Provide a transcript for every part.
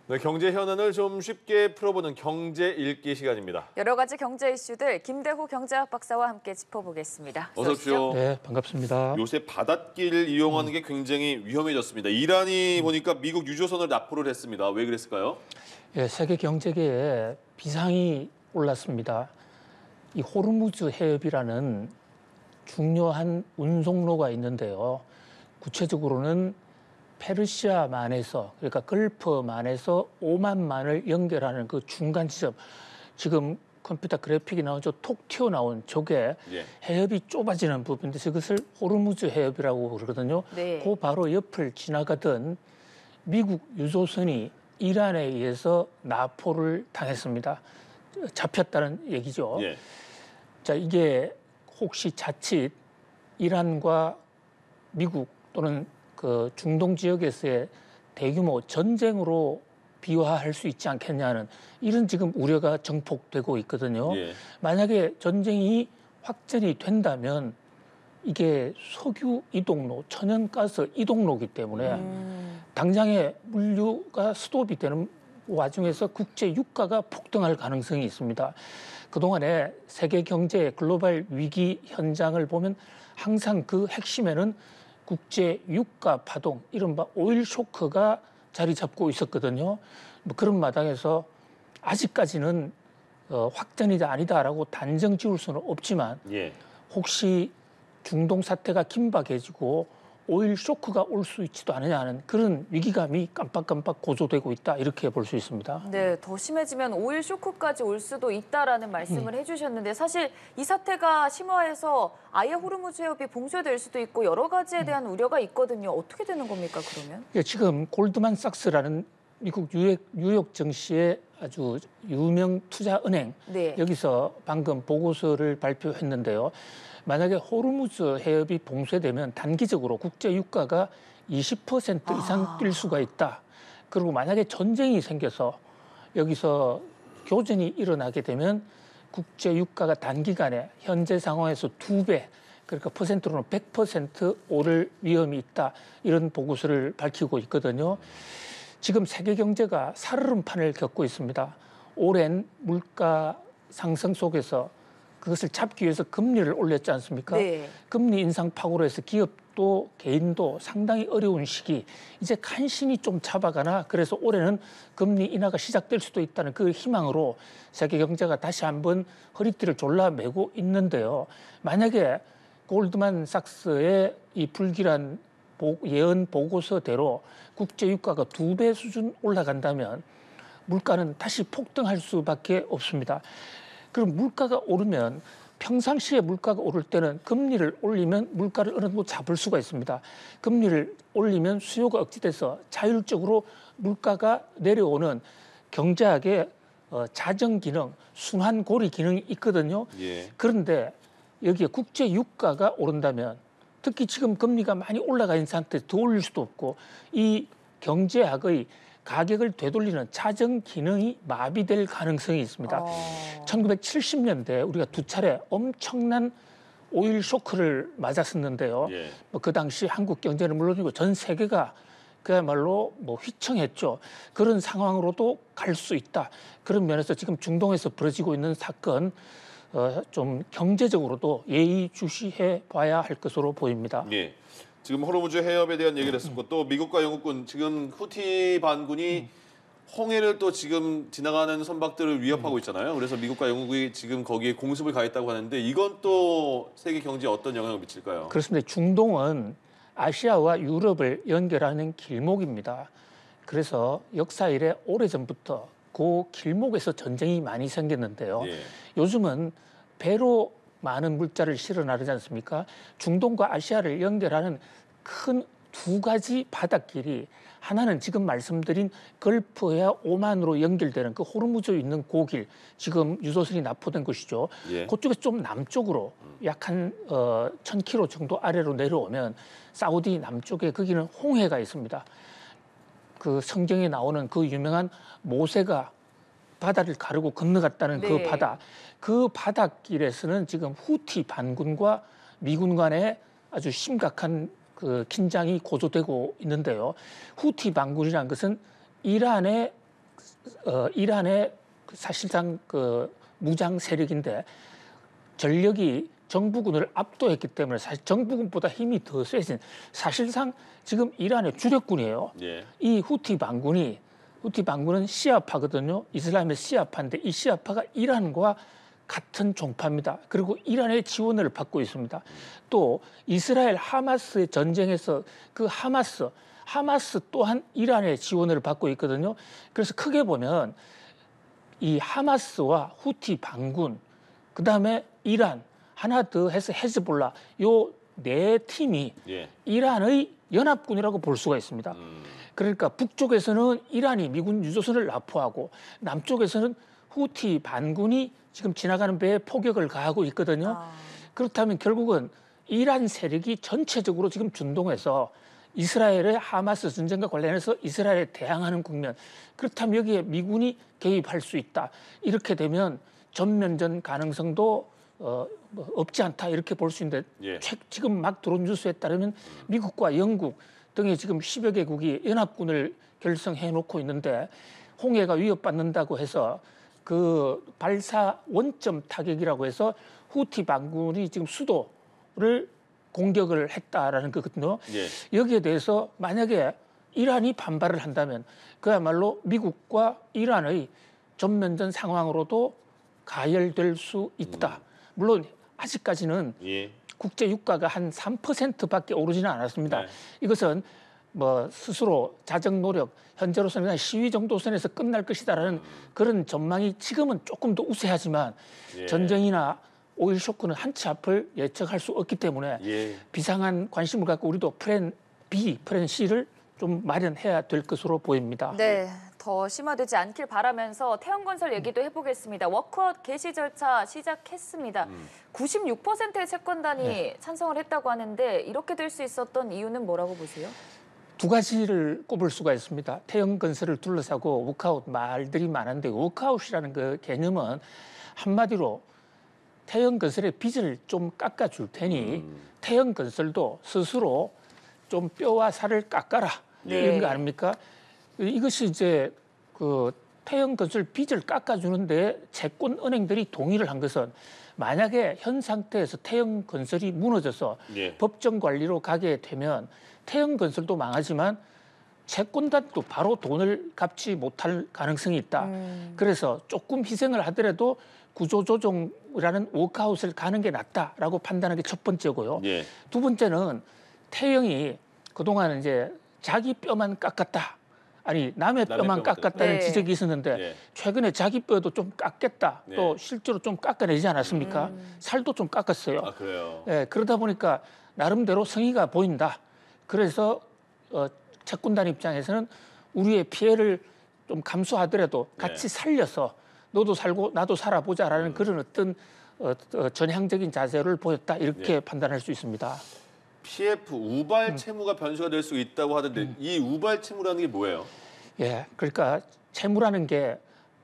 네, 경제 현안을 좀 쉽게 풀어보는 경제 읽기 시간입니다. 여러 가지 경제 이슈들 김대호 경제학 박사와 함께 짚어보겠습니다. 어서 오십시오. 네, 반갑습니다. 요새 바닷길 이용하는 게 굉장히 위험해졌습니다. 이란이 보니까 미국 유조선을 납포를 했습니다. 왜 그랬을까요? 예, 세계 경제계에 비상이 올랐습니다. 이 호르무즈 해협이라는 중요한 운송로가 있는데요. 구체적으로는 페르시아만에서, 그러니까 걸프만에서 오만만을 연결하는 그 중간 지점, 지금 컴퓨터 그래픽이 나오죠. 톡 튀어나온 저게 해협이 좁아지는 부분인데 저것을 호르무즈 해협이라고 그러거든요. 네. 그 바로 옆을 지나가던 미국 유조선이 이란에 의해서 납포를 당했습니다. 잡혔다는 얘기죠. 예. 자, 이게 혹시 자칫 이란과 미국 또는 그 중동 지역에서의 대규모 전쟁으로 비화할 수 있지 않겠냐는 이런 지금 우려가 정폭되고 있거든요. 예. 만약에 전쟁이 확전이 된다면 이게 석유 이동로, 천연가스 이동로이기 때문에 당장에 물류가 스톱이 되는 와중에서 국제 유가가 폭등할 가능성이 있습니다. 그동안에 세계 경제의 글로벌 위기 현장을 보면 항상 그 핵심에는 국제 유가 파동, 이른바 오일 쇼크가 자리 잡고 있었거든요. 뭐 그런 마당에서 아직까지는 확전이다 아니다라고 단정 지을 수는 없지만 혹시 중동 사태가 긴박해지고 오일 쇼크가 올 수 있지도 않느냐는 그런 위기감이 깜빡깜빡 고조되고 있다, 이렇게 볼 수 있습니다. 네, 더 심해지면 오일 쇼크까지 올 수도 있다라는 말씀을 해주셨는데 사실 이 사태가 심화해서 아예 호르무즈 해협이 봉쇄될 수도 있고 여러 가지에 대한 우려가 있거든요. 어떻게 되는 겁니까, 그러면? 예, 지금 골드만삭스라는 미국 뉴욕 증시의 아주 유명 투자은행, 네. 여기서 방금 보고서를 발표했는데요. 만약에 호르무즈 해협이 봉쇄되면 단기적으로 국제 유가가 20% 이상 뛸 수가 있다. 그리고 만약에 전쟁이 생겨서 여기서 교전이 일어나게 되면 국제 유가가 단기간에 현재 상황에서 2배, 그러니까 퍼센트로는 100% 오를 위험이 있다. 이런 보고서를 밝히고 있거든요. 지금 세계 경제가 살얼음판을 겪고 있습니다. 오랜 물가 상승 속에서 그것을 잡기 위해서 금리를 올렸지 않습니까? 네. 금리 인상 파고로 해서 기업도 개인도 상당히 어려운 시기, 이제 간신히 좀 잡아가나, 그래서 올해는 금리 인하가 시작될 수도 있다는 그 희망으로 세계 경제가 다시 한번 허리띠를 졸라매고 있는데요. 만약에 골드만삭스의 이 불길한 예언 보고서대로 국제 유가가 2배 수준 올라간다면 물가는 다시 폭등할 수밖에 없습니다. 그럼 물가가 오르면 평상시에 물가가 오를 때는 금리를 올리면 물가를 어느 정도 잡을 수가 있습니다. 금리를 올리면 수요가 억제돼서 자율적으로 물가가 내려오는 경제학의 자정 기능, 순환고리 기능이 있거든요. 그런데 여기에 국제 유가가 오른다면 특히 지금 금리가 많이 올라가 있는 상태에서 더 올릴 수도 없고 이 경제학의 가격을 되돌리는 자정 기능이 마비될 가능성이 있습니다. 1970년대 우리가 2차례 엄청난 오일 쇼크를 맞았었는데요. 뭐 그 당시 한국 경제는 물론이고 전 세계가 그야말로 뭐 휘청했죠. 그런 상황으로도 갈 수 있다. 그런 면에서 지금 중동에서 벌어지고 있는 사건 좀 경제적으로도 예의주시해 봐야 할 것으로 보입니다. 지금 호르무즈 해협에 대한 얘기를 했었고 또 미국과 영국군 지금 후티 반군이 홍해를 또 지금 지나가는 선박들을 위협하고 있잖아요. 그래서 미국과 영국이 지금 거기에 공습을 가했다고 하는데 이건 또 세계 경제에 어떤 영향을 미칠까요? 그렇습니다. 중동은 아시아와 유럽을 연결하는 길목입니다. 그래서 역사 이래 오래전부터 그 길목에서 전쟁이 많이 생겼는데요. 요즘은 배로 많은 물자를 실어 나르지 않습니까? 중동과 아시아를 연결하는 큰 2가지 바닷길이, 하나는 지금 말씀드린 걸프해와 오만으로 연결되는 그 호르무즈에 있는 고길, 지금 유조선이 납포된 곳이죠. 그쪽에서 좀 남쪽으로 약 한 1000km 정도 아래로 내려오면 사우디 남쪽에 거기는 홍해가 있습니다. 그 성경에 나오는 그 유명한 모세가 바다를 가르고 건너갔다는 그 바다, 그 바닷길에서는 지금 후티 반군과 미군 간의 아주 심각한 그 긴장이 고조되고 있는데요. 후티 반군이라는 것은 이란의 이란의 사실상 그 무장 세력인데 전력이 정부군을 압도했기 때문에 사실 정부군보다 힘이 더 세진 사실상 지금 이란의 주력군이에요. 예. 이 후티 반군은 시아파거든요. 이슬람의 시아파인데 이 시아파가 이란과 같은 종파입니다. 그리고 이란의 지원을 받고 있습니다. 또 이스라엘 하마스의 전쟁에서 그 하마스 또한 이란의 지원을 받고 있거든요. 그래서 크게 보면 이 하마스와 후티 반군, 그다음에 이란, 하나 더 해서 헤즈볼라 요 네 팀이 예. 이란의 연합군이라고 볼 수가 있습니다. 그러니까 북쪽에서는 이란이 미군 유조선을 납포하고 남쪽에서는 후티 반군이 지금 지나가는 배에 포격을 가하고 있거든요. 그렇다면 결국은 이란 세력이 전체적으로 지금 준동해서 이스라엘의 하마스 전쟁과 관련해서 이스라엘에 대항하는 국면. 그렇다면 여기에 미군이 개입할 수 있다. 이렇게 되면 전면전 가능성도 없지 않다 이렇게 볼 수 있는데 예. 지금 막 들어온 뉴스에 따르면 미국과 영국 등이 지금 10여 개국이 연합군을 결성해 놓고 있는데 홍해가 위협받는다고 해서 그 발사 원점 타격이라고 해서 후티 반군이 지금 수도를 공격을 했다라는 거거든요. 예. 여기에 대해서 만약에 이란이 반발을 한다면 그야말로 미국과 이란의 전면전 상황으로도 가열될 수 있다. 물론 아직까지는 예. 국제 유가가 한 3%밖에 오르지는 않았습니다. 네. 이것은 뭐 스스로 자정 노력, 현재로서는 그냥 시위 정도 선에서 끝날 것이다라는 그런 전망이 지금은 조금 더 우세하지만 예. 전쟁이나 오일 쇼크는 한치 앞을 예측할 수 없기 때문에 예. 비상한 관심을 갖고 우리도 플랜 B, 플랜 C를 좀 마련해야 될 것으로 보입니다. 네, 더 심화되지 않길 바라면서 태영건설 얘기도 해보겠습니다. 워크아웃 개시 절차 시작했습니다. 96%의 채권단이 찬성을 했다고 하는데 이렇게 될 수 있었던 이유는 뭐라고 보세요? 두 가지를 꼽을 수가 있습니다. 태영건설을 둘러싸고 워크아웃 말들이 많은데 워크아웃이라는 그 개념은 한마디로 태영건설의 빚을 좀 깎아줄 테니 태영건설도 스스로 좀 뼈와 살을 깎아라. 네. 이런 거 아닙니까? 이것이 이제 그 태영건설 빚을 깎아주는데 채권은행들이 동의를 한 것은 만약에 현 상태에서 태영건설이 무너져서 예. 법정 관리로 가게 되면 태영건설도 망하지만 채권단도 바로 돈을 갚지 못할 가능성이 있다. 그래서 조금 희생을 하더라도 구조조정이라는 워크아웃을 가는 게 낫다라고 판단하는 게 첫 번째고요. 예. 두 번째는 태영이 그동안 이제 자기 뼈만 깎았다. 아니 남의 뼈만 깎았다는 네. 지적이 있었는데 예. 최근에 자기 뼈도 좀 깎겠다. 네. 또 실제로 좀 깎아내지 않았습니까? 살도 좀 깎았어요. 아, 그래요. 예, 그러다 보니까 나름대로 성의가 보인다. 그래서 채권단 입장에서는 우리의 피해를 좀 감수하더라도 같이 살려서 너도 살고 나도 살아보자라는 그런 어떤 전향적인 자세를 보였다. 이렇게 판단할 수 있습니다. PF 우발 채무가 변수가 될 수 있다고 하던데 이 우발 채무라는 게 뭐예요? 예, 그러니까 채무라는 게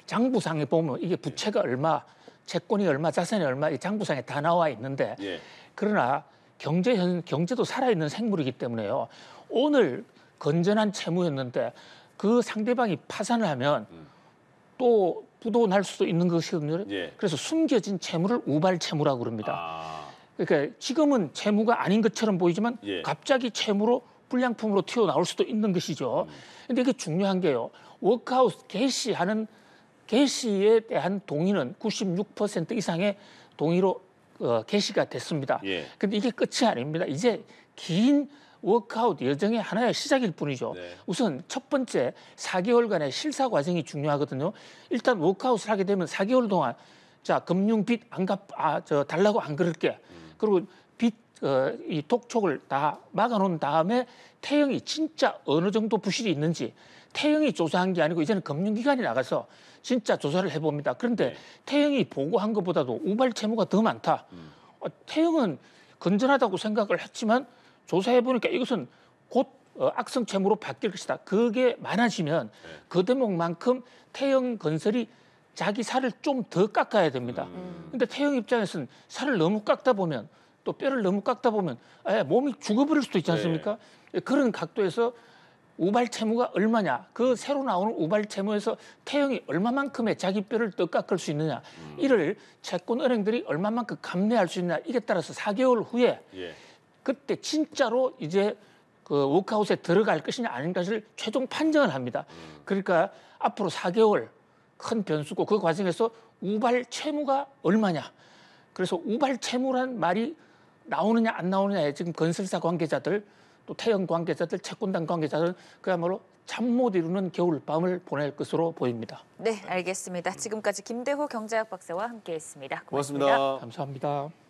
장부상에 보면 이게 부채가 얼마, 채권이 얼마, 자산이 얼마 이 장부상에 다 나와 있는데 예. 그러나 경제도 살아있는 생물이기 때문에요. 오늘 건전한 채무였는데 그 상대방이 파산을 하면 또 부도날 수도 있는 것이거든요. 예. 그래서 숨겨진 채무를 우발 채무라고 그럽니다. 아. 그러니까 지금은 채무가 아닌 것처럼 보이지만 예. 갑자기 채무로 불량품으로 튀어나올 수도 있는 것이죠. 근데 이게 중요한 게요. 워크아웃 개시에 대한 동의는 96% 이상의 동의로 개시가 됐습니다. 예. 근데 이게 끝이 아닙니다. 이제 긴 워크아웃 여정의 하나의 시작일 뿐이죠. 네. 우선 첫 번째 4개월간의 실사 과정이 중요하거든요. 일단 워크아웃을 하게 되면 4개월 동안 자 금융 빚 안 달라고 안 그럴게. 그리고 이 독촉을 다 막아놓은 다음에 태영이 진짜 어느 정도 부실이 있는지 태영이 조사한 게 아니고 이제는 금융기관이 나가서 진짜 조사를 해봅니다. 그런데 네. 태영이 보고한 것보다도 우발 채무가 더 많다. 태영은 건전하다고 생각을 했지만 조사해보니까 이것은 곧 악성 채무로 바뀔 것이다. 그게 많아지면 그 대목만큼 태영건설이 자기 살을 좀 더 깎아야 됩니다. 근데 태영 입장에서는 살을 너무 깎다 보면 또 뼈를 너무 깎다 보면 몸이 죽어버릴 수도 있지 않습니까? 그런 각도에서 우발 채무가 얼마냐, 그 새로 나오는 우발 채무에서 태형이 얼마만큼의 자기 뼈를 떡깎을 수 있느냐, 이를 채권 은행들이 얼마만큼 감내할 수 있느냐, 이게 따라서 4개월 후에 예. 그때 진짜로 이제 그 워크아웃에 들어갈 것이냐 아닌가를 최종 판정을 합니다. 그러니까 앞으로 4개월 큰 변수고 그 과정에서 우발 채무가 얼마냐. 그래서 우발 채무란 말이 나오느냐 안 나오느냐에 지금 건설사 관계자들 또 태형 관계자들 채권단 관계자들 그야말로 잠 못 이루는 겨울 밤을 보낼 것으로 보입니다. 네, 알겠습니다. 지금까지 김대호 경제학 박사와 함께했습니다. 고맙습니다. 감사합니다.